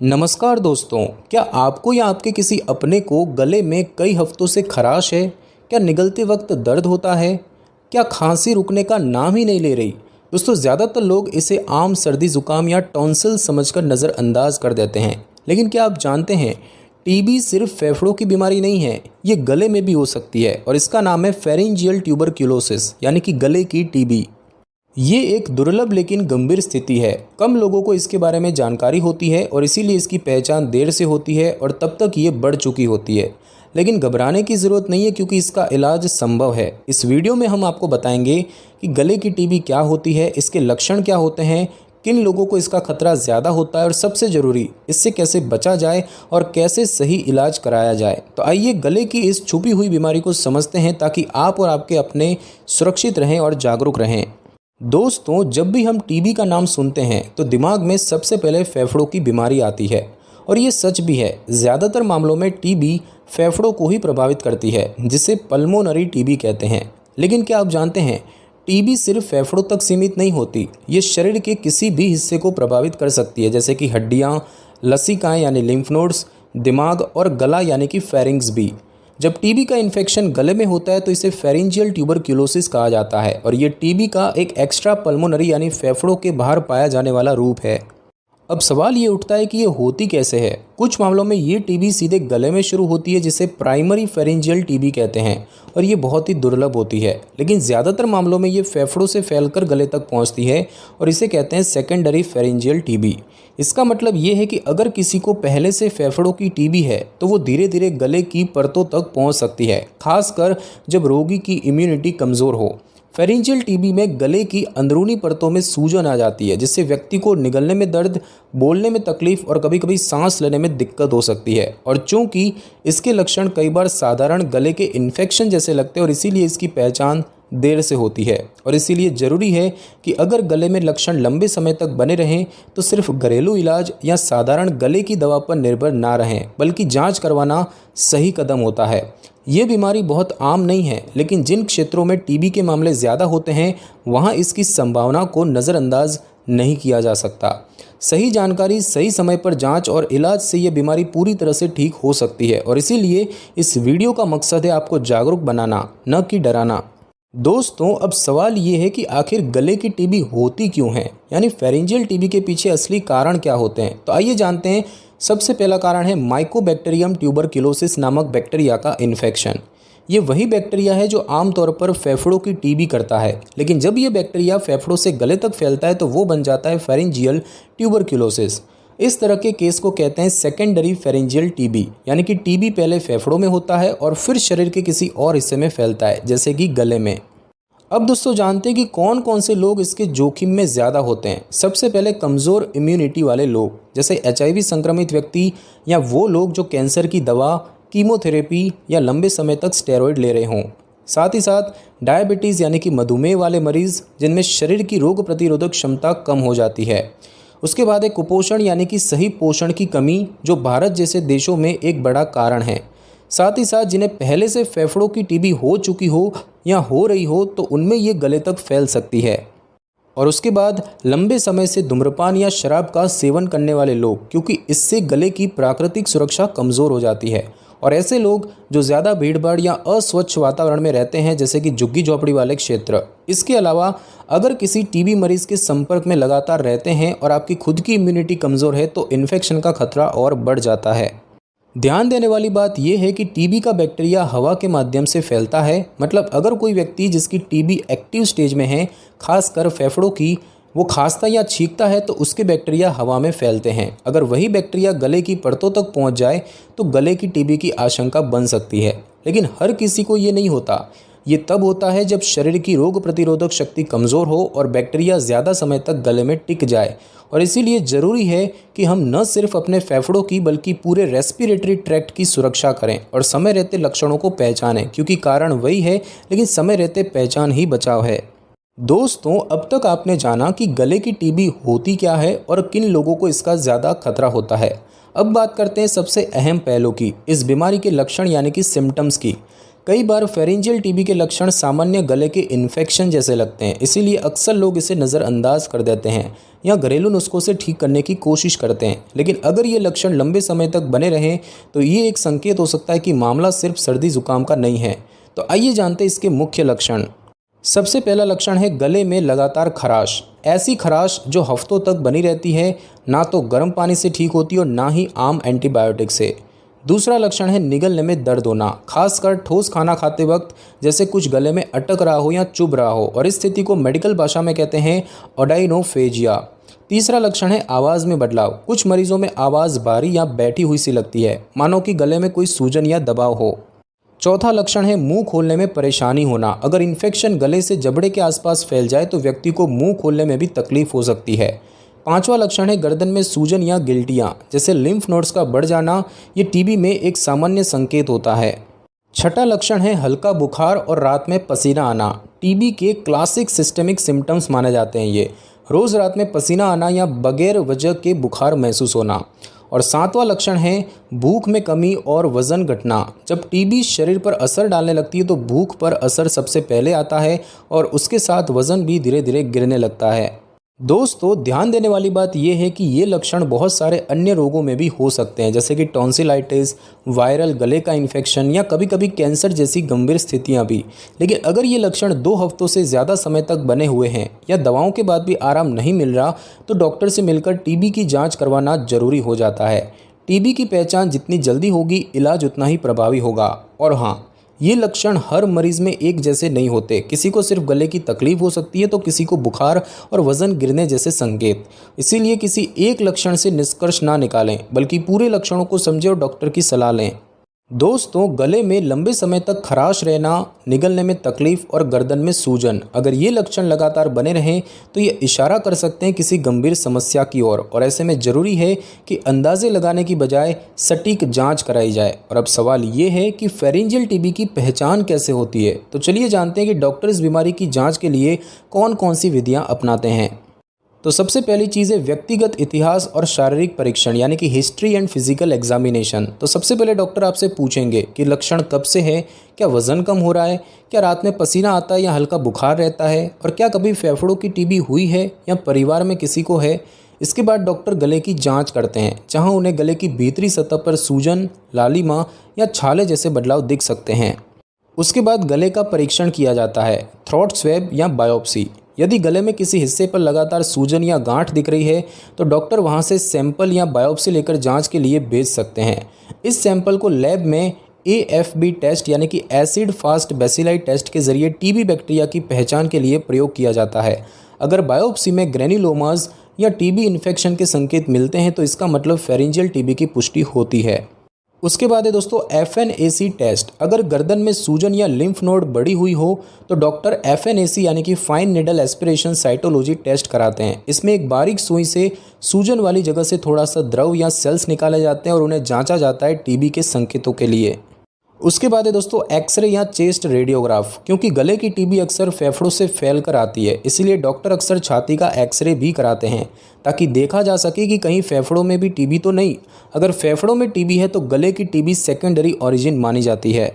नमस्कार दोस्तों, क्या आपको या आपके किसी अपने को गले में कई हफ्तों से खराश है? क्या निगलते वक्त दर्द होता है? क्या खांसी रुकने का नाम ही नहीं ले रही? दोस्तों, ज़्यादातर लोग इसे आम सर्दी जुकाम या टॉन्सिल समझकर नज़रअंदाज कर देते हैं। लेकिन क्या आप जानते हैं, टीबी सिर्फ फेफड़ों की बीमारी नहीं है, ये गले में भी हो सकती है और इसका नाम है फेरिंजियल ट्यूबरक्यूलोसिस यानी कि गले की टीबी। ये एक दुर्लभ लेकिन गंभीर स्थिति है। कम लोगों को इसके बारे में जानकारी होती है और इसीलिए इसकी पहचान देर से होती है और तब तक ये बढ़ चुकी होती है। लेकिन घबराने की ज़रूरत नहीं है, क्योंकि इसका इलाज संभव है। इस वीडियो में हम आपको बताएंगे कि गले की टीबी क्या होती है, इसके लक्षण क्या होते हैं, किन लोगों को इसका खतरा ज़्यादा होता है और सबसे ज़रूरी, इससे कैसे बचा जाए और कैसे सही इलाज कराया जाए। तो आइए गले की इस छुपी हुई बीमारी को समझते हैं, ताकि आप और आपके अपने सुरक्षित रहें और जागरूक रहें। दोस्तों, जब भी हम टीबी का नाम सुनते हैं तो दिमाग में सबसे पहले फेफड़ों की बीमारी आती है और ये सच भी है। ज़्यादातर मामलों में टीबी फेफड़ों को ही प्रभावित करती है, जिसे पल्मोनरी टीबी कहते हैं। लेकिन क्या आप जानते हैं, टीबी सिर्फ फेफड़ों तक सीमित नहीं होती। ये शरीर के किसी भी हिस्से को प्रभावित कर सकती है, जैसे कि हड्डियाँ, लसिकाएँ यानी लिम्फ नोड्स, दिमाग और गला यानी कि फेरिंग्स भी। जब टीबी का इन्फेक्शन गले में होता है तो इसे फेरिंजियल ट्यूबरक्यूलोसिस कहा जाता है और ये टीबी का एक एक्स्ट्रा पल्मोनरी यानी फेफड़ों के बाहर पाया जाने वाला रूप है। अब सवाल ये उठता है कि ये होती कैसे है। कुछ मामलों में ये टीबी सीधे गले में शुरू होती है, जिसे प्राइमरी फेरिंजियल टीबी कहते हैं और ये बहुत ही दुर्लभ होती है। लेकिन ज़्यादातर मामलों में ये फेफड़ों से फैलकर गले तक पहुंचती है और इसे कहते हैं सेकेंडरी फेरिंजियल टीबी। इसका मतलब ये है कि अगर किसी को पहले से फेफड़ों की टीबी है तो वो धीरे धीरे गले की परतों तक पहुंच सकती है, खासकर जब रोगी की इम्यूनिटी कमज़ोर हो। फेरिंजियल टीबी में गले की अंदरूनी परतों में सूजन आ जाती है, जिससे व्यक्ति को निगलने में दर्द, बोलने में तकलीफ और कभी कभी सांस लेने में दिक्कत हो सकती है। और चूंकि इसके लक्षण कई बार साधारण गले के इन्फेक्शन जैसे लगते हैं और इसीलिए इसकी पहचान देर से होती है। और इसीलिए ज़रूरी है कि अगर गले में लक्षण लंबे समय तक बने रहें तो सिर्फ घरेलू इलाज या साधारण गले की दवा पर निर्भर ना रहें, बल्कि जांच करवाना सही कदम होता है। ये बीमारी बहुत आम नहीं है, लेकिन जिन क्षेत्रों में टीबी के मामले ज़्यादा होते हैं वहाँ इसकी संभावना को नज़रअंदाज नहीं किया जा सकता। सही जानकारी, सही समय पर जांच और इलाज से ये बीमारी पूरी तरह से ठीक हो सकती है और इसीलिए इस वीडियो का मकसद है आपको जागरूक बनाना, न कि डराना। दोस्तों, अब सवाल ये है कि आखिर गले की टीबी होती क्यों है, यानी फेरिंजियल टीबी के पीछे असली कारण क्या होते हैं। तो आइए जानते हैं। सबसे पहला कारण है माइकोबैक्टीरियम ट्यूबरक्यूलोसिस नामक बैक्टीरिया का इन्फेक्शन। ये वही बैक्टीरिया है जो आमतौर पर फेफड़ों की टीबी करता है, लेकिन जब ये बैक्टीरिया फेफड़ों से गले तक फैलता है तो वो बन जाता है फेरिंजियल ट्यूबरक्यूलोसिस। इस तरह के केस को कहते हैं सेकेंडरी फेरिंजियल टीबी, यानी कि टीबी पहले फेफड़ों में होता है और फिर शरीर के किसी और हिस्से में फैलता है, जैसे कि गले में। अब दोस्तों, जानते हैं कि कौन कौन से लोग इसके जोखिम में ज़्यादा होते हैं। सबसे पहले कमज़ोर इम्यूनिटी वाले लोग, जैसे HIV संक्रमित व्यक्ति या वो लोग जो कैंसर की दवा, कीमोथेरेपी या लंबे समय तक स्टेरॉयड ले रहे हों। साथ ही साथ डायबिटीज़ यानी कि मधुमेह वाले मरीज़, जिनमें शरीर की रोग प्रतिरोधक क्षमता कम हो जाती है। उसके बाद एक कुपोषण यानी कि सही पोषण की कमी, जो भारत जैसे देशों में एक बड़ा कारण है। साथ ही साथ जिन्हें पहले से फेफड़ों की टीबी हो चुकी हो या हो रही हो तो उनमें ये गले तक फैल सकती है। और उसके बाद लंबे समय से धूम्रपान या शराब का सेवन करने वाले लोग, क्योंकि इससे गले की प्राकृतिक सुरक्षा कमज़ोर हो जाती है। और ऐसे लोग जो ज़्यादा भीड़भाड़ या अस्वच्छ वातावरण में रहते हैं, जैसे कि झुग्गी झोपड़ी वाले क्षेत्र। इसके अलावा अगर किसी टीबी मरीज़ के संपर्क में लगातार रहते हैं और आपकी खुद की इम्यूनिटी कमज़ोर है तो इन्फेक्शन का खतरा और बढ़ जाता है। ध्यान देने वाली बात यह है कि टीबी का बैक्टीरिया हवा के माध्यम से फैलता है। मतलब अगर कोई व्यक्ति जिसकी टीबी एक्टिव स्टेज में है, खासकर फेफड़ों की, वो खांसता या छींकता है तो उसके बैक्टीरिया हवा में फैलते हैं। अगर वही बैक्टीरिया गले की परतों तक पहुंच जाए तो गले की टीबी की आशंका बन सकती है। लेकिन हर किसी को ये नहीं होता। ये तब होता है जब शरीर की रोग प्रतिरोधक शक्ति कमज़ोर हो और बैक्टीरिया ज़्यादा समय तक गले में टिक जाए। और इसीलिए ज़रूरी है कि हम न सिर्फ अपने फेफड़ों की बल्कि पूरे रेस्पिरेटरी ट्रैक्ट की सुरक्षा करें और समय रहते लक्षणों को पहचानें, क्योंकि कारण वही है लेकिन समय रहते पहचान ही बचाव है। दोस्तों, अब तक आपने जाना कि गले की टीबी होती क्या है और किन लोगों को इसका ज़्यादा खतरा होता है। अब बात करते हैं सबसे अहम पहलू की, इस बीमारी के लक्षण यानी कि सिम्टम्स की। कई बार फेरेंजियल टीबी के लक्षण सामान्य गले के इन्फेक्शन जैसे लगते हैं, इसीलिए अक्सर लोग इसे नज़रअंदाज कर देते हैं या घरेलू नुस्खों से ठीक करने की कोशिश करते हैं। लेकिन अगर ये लक्षण लंबे समय तक बने रहें तो ये एक संकेत हो सकता है कि मामला सिर्फ सर्दी जुकाम का नहीं है। तो आइए जानते हैं इसके मुख्य लक्षण। सबसे पहला लक्षण है गले में लगातार खराश। ऐसी खराश जो हफ्तों तक बनी रहती है, ना तो गर्म पानी से ठीक होती और ना ही आम एंटीबायोटिक से। दूसरा लक्षण है निगलने में दर्द होना, खासकर ठोस खाना खाते वक्त, जैसे कुछ गले में अटक रहा हो या चुभ रहा हो, और इस स्थिति को मेडिकल भाषा में कहते हैं ओडाइनोफेजिया। तीसरा लक्षण है आवाज़ में बदलाव। कुछ मरीजों में आवाज़ भारी या बैठी हुई सी लगती है, मानो कि गले में कोई सूजन या दबाव हो। चौथा लक्षण है मुंह खोलने में परेशानी होना। अगर इन्फेक्शन गले से जबड़े के आसपास फैल जाए तो व्यक्ति को मुंह खोलने में भी तकलीफ हो सकती है। पांचवा लक्षण है गर्दन में सूजन या गिल्टियाँ, जैसे लिम्फ नोड्स का बढ़ जाना। ये टीबी में एक सामान्य संकेत होता है। छठा लक्षण है हल्का बुखार और रात में पसीना आना। टीबी के क्लासिक सिस्टमिक सिम्टम्स माने जाते हैं ये। रोज़ रात में पसीना आना या बगैर वजह के बुखार महसूस होना। और सातवां लक्षण है भूख में कमी और वज़न घटना। जब टीबी शरीर पर असर डालने लगती है तो भूख पर असर सबसे पहले आता है और उसके साथ वज़न भी धीरे धीरे गिरने लगता है। दोस्तों, ध्यान देने वाली बात यह है कि ये लक्षण बहुत सारे अन्य रोगों में भी हो सकते हैं, जैसे कि टॉन्सिलाइटिस, वायरल गले का इन्फेक्शन या कभी कभी कैंसर जैसी गंभीर स्थितियां भी। लेकिन अगर ये लक्षण 2 हफ्तों से ज़्यादा समय तक बने हुए हैं या दवाओं के बाद भी आराम नहीं मिल रहा तो डॉक्टर से मिलकर टीबी की जाँच करवाना जरूरी हो जाता है। टीबी की पहचान जितनी जल्दी होगी, इलाज उतना ही प्रभावी होगा। और हाँ, ये लक्षण हर मरीज में एक जैसे नहीं होते। किसी को सिर्फ गले की तकलीफ हो सकती है तो किसी को बुखार और वजन गिरने जैसे संकेत। इसीलिए किसी एक लक्षण से निष्कर्ष ना निकालें, बल्कि पूरे लक्षणों को समझें और डॉक्टर की सलाह लें। दोस्तों, गले में लंबे समय तक खराश रहना, निगलने में तकलीफ और गर्दन में सूजन, अगर ये लक्षण लगातार बने रहें तो ये इशारा कर सकते हैं किसी गंभीर समस्या की ओर। और ऐसे में ज़रूरी है कि अंदाजे लगाने की बजाय सटीक जांच कराई जाए। और अब सवाल ये है कि फेरेंजियल टीबी की पहचान कैसे होती है। तो चलिए जानते हैं कि डॉक्टर इस बीमारी की जाँच के लिए कौन कौन सी विधियाँ अपनाते हैं। तो सबसे पहली चीज़ है व्यक्तिगत इतिहास और शारीरिक परीक्षण, यानी कि हिस्ट्री एंड फिजिकल एग्जामिनेशन। तो सबसे पहले डॉक्टर आपसे पूछेंगे कि लक्षण कब से है, क्या वज़न कम हो रहा है, क्या रात में पसीना आता है या हल्का बुखार रहता है, और क्या कभी फेफड़ों की टीबी हुई है या परिवार में किसी को है। इसके बाद डॉक्टर गले की जाँच करते हैं, जहाँ उन्हें गले की भीतरी सतह पर सूजन, लालिमा या छाले जैसे बदलाव दिख सकते हैं। उसके बाद गले का परीक्षण किया जाता है, थ्रोट स्वैब या बायोप्सी। यदि गले में किसी हिस्से पर लगातार सूजन या गांठ दिख रही है तो डॉक्टर वहां से सैंपल या बायोप्सी लेकर जांच के लिए भेज सकते हैं। इस सैंपल को लैब में AFB टेस्ट, यानी कि एसिड फास्ट बेसिलाई टेस्ट के जरिए टीबी बैक्टीरिया की पहचान के लिए प्रयोग किया जाता है। अगर बायोप्सी में ग्रेन्युलोमास या टीबी इन्फेक्शन के संकेत मिलते हैं तो इसका मतलब फेरेंजियल टीबी की पुष्टि होती है। उसके बाद है दोस्तों FNAC टेस्ट। अगर गर्दन में सूजन या लिम्फ नोड बढ़ी हुई हो तो डॉक्टर FNAC यानी कि fine needle aspiration cytology test कराते हैं। इसमें एक बारीक सुई से सूजन वाली जगह से थोड़ा सा द्रव या सेल्स निकाले जाते हैं और उन्हें जांचा जाता है टीबी के संकेतों के लिए। उसके बाद है दोस्तों एक्सरे या चेस्ट रेडियोग्राफ। क्योंकि गले की टीबी अक्सर फेफड़ों से फैल कर आती है, इसलिए डॉक्टर अक्सर छाती का एक्सरे भी कराते हैं ताकि देखा जा सके कि कहीं फेफड़ों में भी टीबी तो नहीं। अगर फेफड़ों में टीबी है तो गले की टीबी सेकेंडरी ओरिजिन मानी जाती है।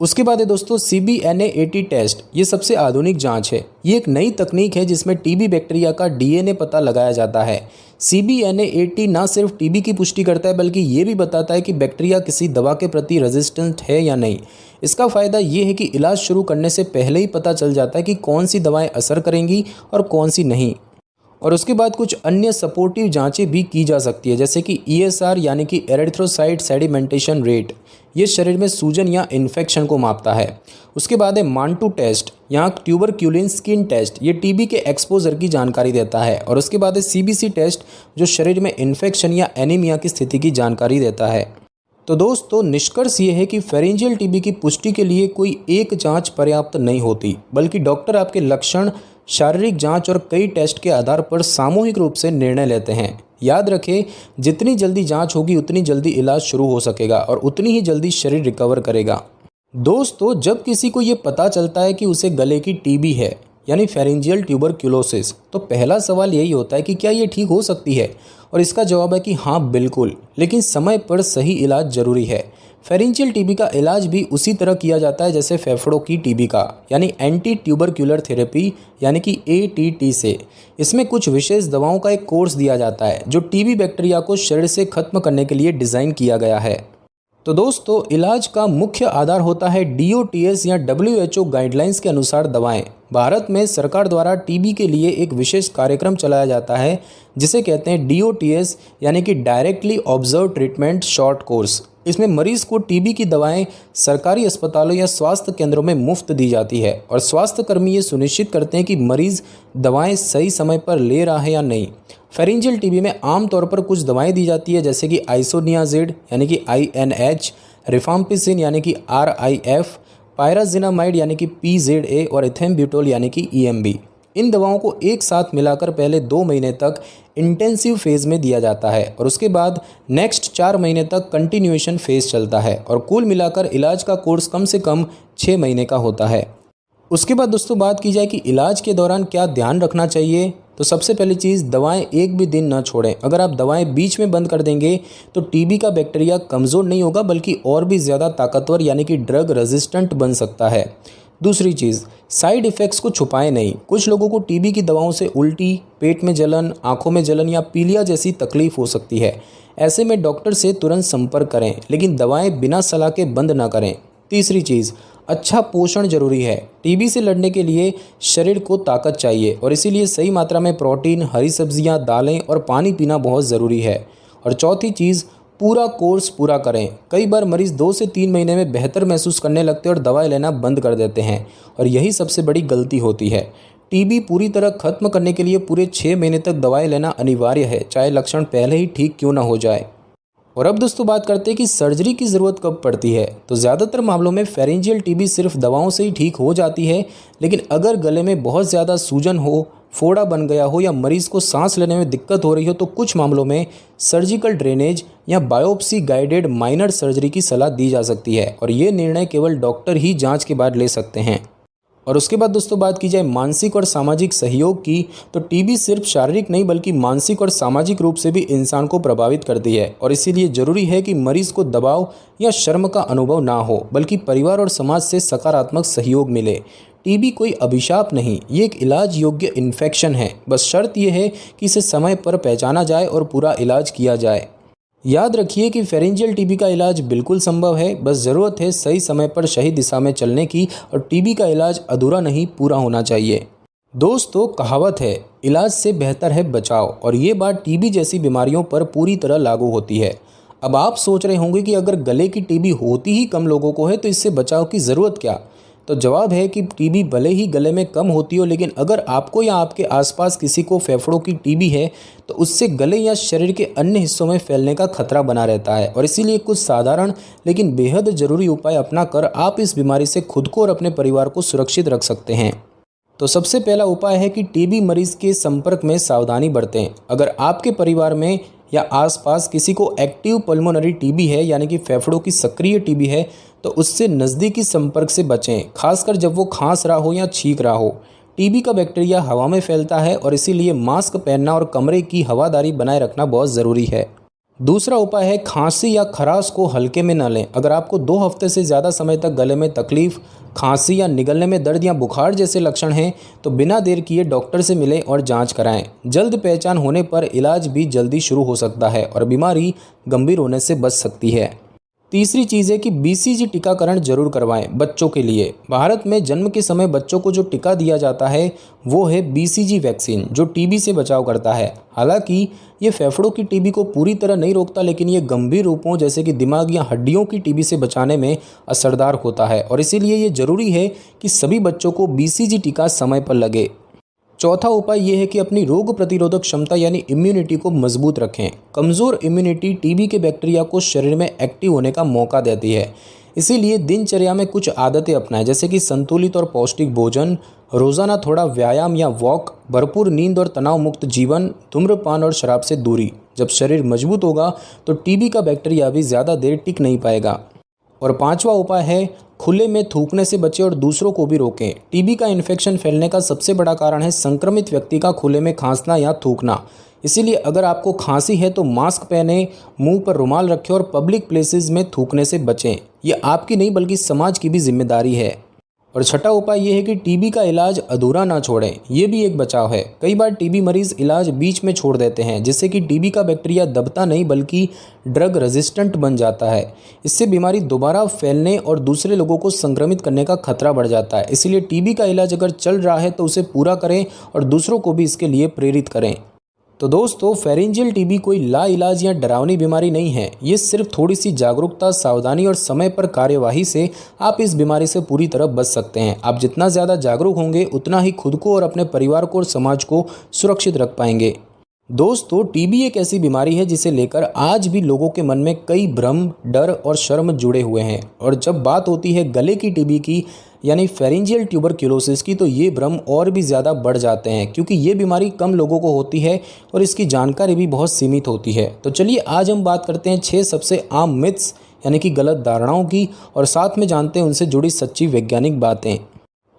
उसके बाद है दोस्तों CBNA-80 टेस्ट। ये सबसे आधुनिक जांच है। ये एक नई तकनीक है जिसमें टीबी बैक्टीरिया का DNA पता लगाया जाता है। CBNA-80 ना सिर्फ टीबी की पुष्टि करता है बल्कि ये भी बताता है कि बैक्टीरिया किसी दवा के प्रति रेजिस्टेंट है या नहीं। इसका फ़ायदा ये है कि इलाज शुरू करने से पहले ही पता चल जाता है कि कौन सी दवाएं असर करेंगी और कौन सी नहीं। और उसके बाद कुछ अन्य सपोर्टिव जांचें भी की जा सकती है, जैसे कि ESR यानी कि एरिथ्रोसाइट सेडिमेंटेशन रेट। ये शरीर में सूजन या इन्फेक्शन को मापता है। उसके बाद है मांटू टेस्ट, यहाँ ट्यूबरक्यूलिन स्किन टेस्ट। ये टीबी के एक्सपोजर की जानकारी देता है। और उसके बाद है CBC टेस्ट, जो शरीर में इन्फेक्शन या एनीमिया की स्थिति की जानकारी देता है। तो दोस्तों, निष्कर्ष ये है कि फेरेंजियल टीबी की पुष्टि के लिए कोई एक जांच पर्याप्त नहीं होती, बल्कि डॉक्टर आपके लक्षण, शारीरिक जांच और कई टेस्ट के आधार पर सामूहिक रूप से निर्णय लेते हैं। याद रखें, जितनी जल्दी जांच होगी उतनी जल्दी इलाज शुरू हो सकेगा और उतनी ही जल्दी शरीर रिकवर करेगा। दोस्तों, जब किसी को ये पता चलता है कि उसे गले की टीबी है, यानी फेरेंजियल ट्यूबरक्यूलोसिस, तो पहला सवाल यही होता है कि क्या ये ठीक हो सकती है। और इसका जवाब है कि हाँ, बिल्कुल, लेकिन समय पर सही इलाज जरूरी है। फेरेंजियल टीबी का इलाज भी उसी तरह किया जाता है जैसे फेफड़ों की टीबी का, यानी एंटी ट्यूबरक्युलर थेरेपी यानी कि ATT से। इसमें कुछ विशेष दवाओं का एक कोर्स दिया जाता है जो टीबी बैक्टीरिया को शरीर से खत्म करने के लिए डिज़ाइन किया गया है। तो दोस्तों, इलाज का मुख्य आधार होता है DOTS या WHO गाइडलाइंस के अनुसार दवाएं। भारत में सरकार द्वारा टीबी के लिए एक विशेष कार्यक्रम चलाया जाता है जिसे कहते हैं DOTS यानी कि directly observe treatment short course. इसमें मरीज को टीबी की दवाएं सरकारी अस्पतालों या स्वास्थ्य केंद्रों में मुफ्त दी जाती है और स्वास्थ्य कर्मी ये सुनिश्चित करते हैं कि मरीज दवाएं सही समय पर ले रहा है या नहीं। फेरेंजियल टीबी में आमतौर पर कुछ दवाएं दी जाती है जैसे कि आइसोनियाजिड यानी कि INH, रिफाम्पिसिन यानी कि RIF, पायराजिनामाइड यानी कि PZA और इथेम्ब्यूटोल यानी कि EMB। इन दवाओं को एक साथ मिलाकर पहले 2 महीने तक इंटेंसिव फेज़ में दिया जाता है और उसके बाद नेक्स्ट 4 महीने तक कंटिन्यूएशन फेज़ चलता है और कुल मिलाकर इलाज का कोर्स कम से कम 6 महीने का होता है। उसके बाद दोस्तों बात की जाए कि इलाज के दौरान क्या ध्यान रखना चाहिए, तो सबसे पहली चीज़, दवाएं एक भी दिन न छोड़ें। अगर आप दवाएं बीच में बंद कर देंगे तो टीबी का बैक्टीरिया कमज़ोर नहीं होगा बल्कि और भी ज़्यादा ताकतवर यानी कि ड्रग रेजिस्टेंट बन सकता है। दूसरी चीज़, साइड इफ़ेक्ट्स को छुपाएं नहीं। कुछ लोगों को टीबी की दवाओं से उल्टी, पेट में जलन, आंखों में जलन या पीलिया जैसी तकलीफ हो सकती है। ऐसे में डॉक्टर से तुरंत संपर्क करें, लेकिन दवाएं बिना सलाह के बंद ना करें। तीसरी चीज़, अच्छा पोषण जरूरी है। टीबी से लड़ने के लिए शरीर को ताकत चाहिए और इसीलिए सही मात्रा में प्रोटीन, हरी सब्जियां, दालें और पानी पीना बहुत ज़रूरी है। और चौथी चीज़, पूरा कोर्स पूरा करें। कई बार मरीज़ 2 से 3 महीने में बेहतर महसूस करने लगते हैं और दवाई लेना बंद कर देते हैं और यही सबसे बड़ी गलती होती है। टीबी पूरी तरह खत्म करने के लिए पूरे 6 महीने तक दवाई लेना अनिवार्य है, चाहे लक्षण पहले ही ठीक क्यों ना हो जाए। और अब दोस्तों बात करते हैं कि सर्जरी की ज़रूरत कब पड़ती है। तो ज़्यादातर मामलों में फेरेंजियल टीबी सिर्फ दवाओं से ही ठीक हो जाती है, लेकिन अगर गले में बहुत ज़्यादा सूजन हो, फोड़ा बन गया हो या मरीज़ को सांस लेने में दिक्कत हो रही हो तो कुछ मामलों में सर्जिकल ड्रेनेज या बायोप्सी गाइडेड माइनर सर्जरी की सलाह दी जा सकती है और ये निर्णय केवल डॉक्टर ही जाँच के बाद ले सकते हैं। और उसके बाद दोस्तों बात की जाए मानसिक और सामाजिक सहयोग की, तो टीबी सिर्फ शारीरिक नहीं बल्कि मानसिक और सामाजिक रूप से भी इंसान को प्रभावित करती है और इसीलिए ज़रूरी है कि मरीज़ को दबाव या शर्म का अनुभव ना हो बल्कि परिवार और समाज से सकारात्मक सहयोग मिले। टीबी कोई अभिशाप नहीं, ये एक इलाज योग्य इन्फेक्शन है। बस शर्त यह है कि इसे समय पर पहचाना जाए और पूरा इलाज किया जाए। याद रखिए कि फेरेंजियल टीबी का इलाज बिल्कुल संभव है, बस ज़रूरत है सही समय पर सही दिशा में चलने की और टीबी का इलाज अधूरा नहीं, पूरा होना चाहिए। दोस्तों, कहावत है, इलाज से बेहतर है बचाव, और ये बात टीबी जैसी बीमारियों पर पूरी तरह लागू होती है। अब आप सोच रहे होंगे कि अगर गले की टीबी होती ही कम लोगों को है तो इससे बचाव की ज़रूरत क्या। तो जवाब है कि टीबी भले ही गले में कम होती हो, लेकिन अगर आपको या आपके आसपास किसी को फेफड़ों की टीबी है तो उससे गले या शरीर के अन्य हिस्सों में फैलने का खतरा बना रहता है और इसीलिए कुछ साधारण लेकिन बेहद ज़रूरी उपाय अपनाकर आप इस बीमारी से खुद को और अपने परिवार को सुरक्षित रख सकते हैं। तो सबसे पहला उपाय है कि टीबी मरीज़ के संपर्क में सावधानी बरतें। अगर आपके परिवार में या आसपास किसी को एक्टिव पल्मोनरी टीबी है यानी कि फेफड़ों की सक्रिय टीबी है तो उससे नज़दीकी संपर्क से बचें, खासकर जब वो खांस रहा हो या छींक रहा हो। टीबी का बैक्टीरिया हवा में फैलता है और इसीलिए मास्क पहनना और कमरे की हवादारी बनाए रखना बहुत ज़रूरी है। दूसरा उपाय है खांसी या खराश को हल्के में न लें। अगर आपको 2 हफ्ते से ज़्यादा समय तक गले में तकलीफ, खांसी या निगलने में दर्द या बुखार जैसे लक्षण हैं तो बिना देर किए डॉक्टर से मिलें और जांच कराएं। जल्द पहचान होने पर इलाज भी जल्दी शुरू हो सकता है और बीमारी गंभीर होने से बच सकती है। तीसरी चीज़ है कि BCG टीकाकरण जरूर करवाएं बच्चों के लिए। भारत में जन्म के समय बच्चों को जो टीका दिया जाता है वो है BCG वैक्सीन, जो टीबी से बचाव करता है। हालांकि ये फेफड़ों की टीबी को पूरी तरह नहीं रोकता, लेकिन ये गंभीर रूपों जैसे कि दिमाग या हड्डियों की टीबी से बचाने में असरदार होता है और इसीलिए ये ज़रूरी है कि सभी बच्चों को BCG टीका समय पर लगे। चौथा उपाय ये है कि अपनी रोग प्रतिरोधक क्षमता यानी इम्यूनिटी को मजबूत रखें। कमज़ोर इम्यूनिटी टीबी के बैक्टीरिया को शरीर में एक्टिव होने का मौका देती है। इसीलिए दिनचर्या में कुछ आदतें अपनाएं, जैसे कि संतुलित और पौष्टिक भोजन, रोज़ाना थोड़ा व्यायाम या वॉक, भरपूर नींद और तनाव मुक्त जीवन, धूम्रपान और शराब से दूरी। जब शरीर मजबूत होगा तो टीबी का बैक्टीरिया भी ज़्यादा देर टिक नहीं पाएगा। और पांचवा उपाय है खुले में थूकने से बचें और दूसरों को भी रोकें। टीबी का इन्फेक्शन फैलने का सबसे बड़ा कारण है संक्रमित व्यक्ति का खुले में खांसना या थूकना। इसीलिए अगर आपको खांसी है तो मास्क पहने, मुंह पर रुमाल रखें और पब्लिक प्लेसेस में थूकने से बचें। ये आपकी नहीं बल्कि समाज की भी जिम्मेदारी है। और छठा उपाय ये है कि टीबी का इलाज अधूरा ना छोड़ें। ये भी एक बचाव है। कई बार टीबी मरीज इलाज बीच में छोड़ देते हैं, जिससे कि टीबी का बैक्टीरिया दबता नहीं बल्कि ड्रग रेजिस्टेंट बन जाता है। इससे बीमारी दोबारा फैलने और दूसरे लोगों को संक्रमित करने का खतरा बढ़ जाता है। इसलिए टीबी का इलाज अगर चल रहा है तो उसे पूरा करें और दूसरों को भी इसके लिए प्रेरित करें। तो दोस्तों, फेरेंजियल टीबी कोई लाइलाज या डरावनी बीमारी नहीं है। ये सिर्फ थोड़ी सी जागरूकता, सावधानी और समय पर कार्यवाही से आप इस बीमारी से पूरी तरह बच सकते हैं। आप जितना ज़्यादा जागरूक होंगे उतना ही खुद को और अपने परिवार को और समाज को सुरक्षित रख पाएंगे। दोस्तों, टीबी एक ऐसी बीमारी है जिसे लेकर आज भी लोगों के मन में कई भ्रम, डर और शर्म जुड़े हुए हैं। और जब बात होती है गले की टीबी की यानी फेरेंजियल ट्यूबरक्यूलोसिस की, तो ये भ्रम और भी ज़्यादा बढ़ जाते हैं, क्योंकि ये बीमारी कम लोगों को होती है और इसकी जानकारी भी बहुत सीमित होती है। तो चलिए आज हम बात करते हैं 6 सबसे आम मिथ्स यानी कि गलत धारणाओं की, और साथ में जानते हैं उनसे जुड़ी सच्ची वैज्ञानिक बातें।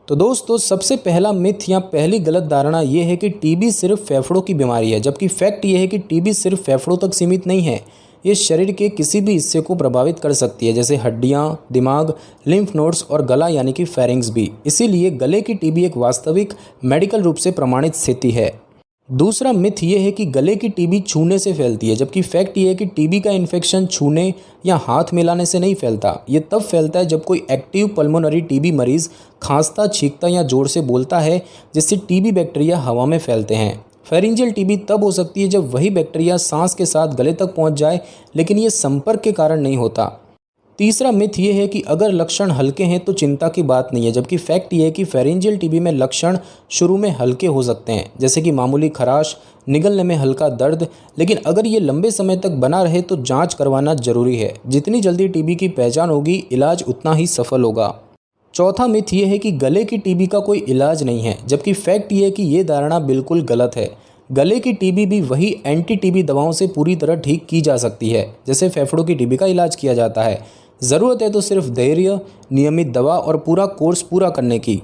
तो दोस्तों, सबसे पहला मिथ या पहली गलत धारणा ये है कि टीबी सिर्फ फेफड़ों की बीमारी है, जबकि फैक्ट ये है कि टीबी सिर्फ फेफड़ों तक सीमित नहीं है। ये शरीर के किसी भी हिस्से को प्रभावित कर सकती है, जैसे हड्डियां, दिमाग, लिम्फ नोड्स और गला यानी कि फेरिंग्स भी। इसीलिए गले की टीबी एक वास्तविक मेडिकल रूप से प्रमाणित स्थिति है। दूसरा मिथ ये है कि गले की टीबी छूने से फैलती है, जबकि फैक्ट ये है कि टीबी का इन्फेक्शन छूने या हाथ मिलाने से नहीं फैलता। ये तब फैलता है जब कोई एक्टिव पल्मोनरी टीबी मरीज खांसता, छींकता या जोर से बोलता है, जिससे टीबी बैक्टीरिया हवा में फैलते हैं। फेरेंजियल टीबी तब हो सकती है जब वही बैक्टीरिया सांस के साथ गले तक पहुंच जाए, लेकिन ये संपर्क के कारण नहीं होता। तीसरा मिथ ये है कि अगर लक्षण हल्के हैं तो चिंता की बात नहीं है, जबकि फैक्ट ये है कि फेरेंजियल टीबी में लक्षण शुरू में हल्के हो सकते हैं, जैसे कि मामूली खराश, निगलने में हल्का दर्द, लेकिन अगर ये लंबे समय तक बना रहे तो जांच करवाना जरूरी है। जितनी जल्दी टीबी की पहचान होगी, इलाज उतना ही सफल होगा। चौथा मिथ ये है कि गले की टीबी का कोई इलाज नहीं है, जबकि फैक्ट ये है कि ये धारणा बिल्कुल गलत है। गले की टीबी भी वही एंटी टीबी दवाओं से पूरी तरह ठीक की जा सकती है, जैसे फेफड़ों की टीबी का इलाज किया जाता है। ज़रूरत है तो सिर्फ धैर्य, नियमित दवा और पूरा कोर्स पूरा करने की।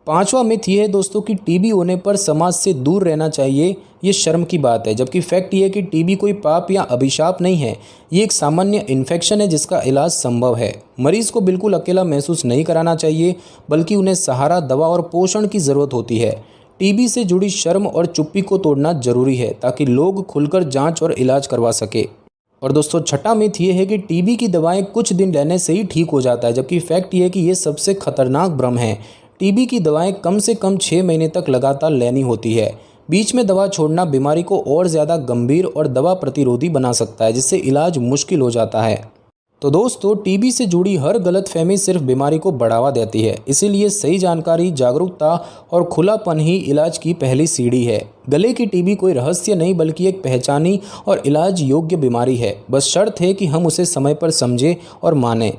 पांचवा मिथ ये है दोस्तों कि टीबी होने पर समाज से दूर रहना चाहिए। ये शर्म की बात है, जबकि फैक्ट ये है कि टीबी कोई पाप या अभिशाप नहीं है। ये एक सामान्य इन्फेक्शन है जिसका इलाज संभव है। मरीज को बिल्कुल अकेला महसूस नहीं कराना चाहिए, बल्कि उन्हें सहारा, दवा और पोषण की ज़रूरत होती है। टीबी से जुड़ी शर्म और चुप्पी को तोड़ना जरूरी है, ताकि लोग खुलकर जांच और इलाज करवा सके। और दोस्तों, छठा मिथ ये है कि टीबी की दवाएं कुछ दिन लेने से ही ठीक हो जाता है, जबकि फैक्ट ये है कि ये सबसे खतरनाक भ्रम है। टीबी की दवाएं कम से कम 6 महीने तक लगातार लेनी होती है। बीच में दवा छोड़ना बीमारी को और ज़्यादा गंभीर और दवा प्रतिरोधी बना सकता है, जिससे इलाज मुश्किल हो जाता है। तो दोस्तों, टीबी से जुड़ी हर गलतफहमी सिर्फ बीमारी को बढ़ावा देती है। इसीलिए सही जानकारी, जागरूकता और खुलापन ही इलाज की पहली सीढ़ी है। गले की टीबी कोई रहस्य नहीं बल्कि एक पहचानी और इलाज योग्य बीमारी है। बस शर्त है कि हम उसे समय पर समझें और मानें।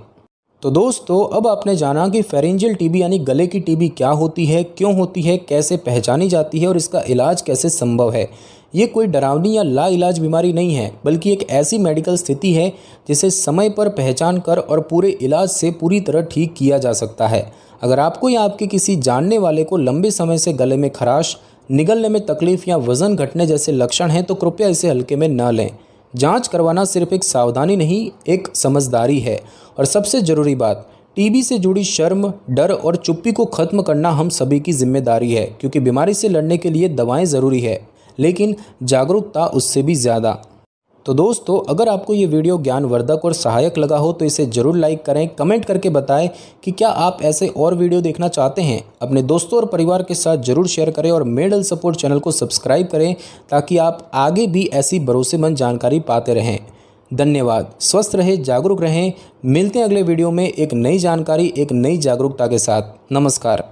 तो दोस्तों, अब आपने जाना कि फेरेंजियल टीबी यानी गले की टीबी क्या होती है, क्यों होती है, कैसे पहचानी जाती है और इसका इलाज कैसे संभव है। ये कोई डरावनी या लाइलाज बीमारी नहीं है, बल्कि एक ऐसी मेडिकल स्थिति है जिसे समय पर पहचान कर और पूरे इलाज से पूरी तरह ठीक किया जा सकता है। अगर आपको या आपके किसी जानने वाले को लंबे समय से गले में खराश, निगलने में तकलीफ या वजन घटने जैसे लक्षण हैं, तो कृपया इसे हल्के में न लें। जांच करवाना सिर्फ एक सावधानी नहीं, एक समझदारी है। और सबसे ज़रूरी बात, टीबी से जुड़ी शर्म, डर और चुप्पी को खत्म करना हम सभी की जिम्मेदारी है, क्योंकि बीमारी से लड़ने के लिए दवाएं ज़रूरी है, लेकिन जागरूकता उससे भी ज़्यादा। तो दोस्तों, अगर आपको ये वीडियो ज्ञानवर्धक और सहायक लगा हो तो इसे ज़रूर लाइक करें, कमेंट करके बताएं कि क्या आप ऐसे और वीडियो देखना चाहते हैं। अपने दोस्तों और परिवार के साथ ज़रूर शेयर करें और मेडल सपोर्ट चैनल को सब्सक्राइब करें, ताकि आप आगे भी ऐसी भरोसेमंद जानकारी पाते रहें। धन्यवाद। स्वस्थ रहें, जागरूक रहें। मिलते हैं अगले वीडियो में एक नई जानकारी, एक नई जागरूकता के साथ। नमस्कार।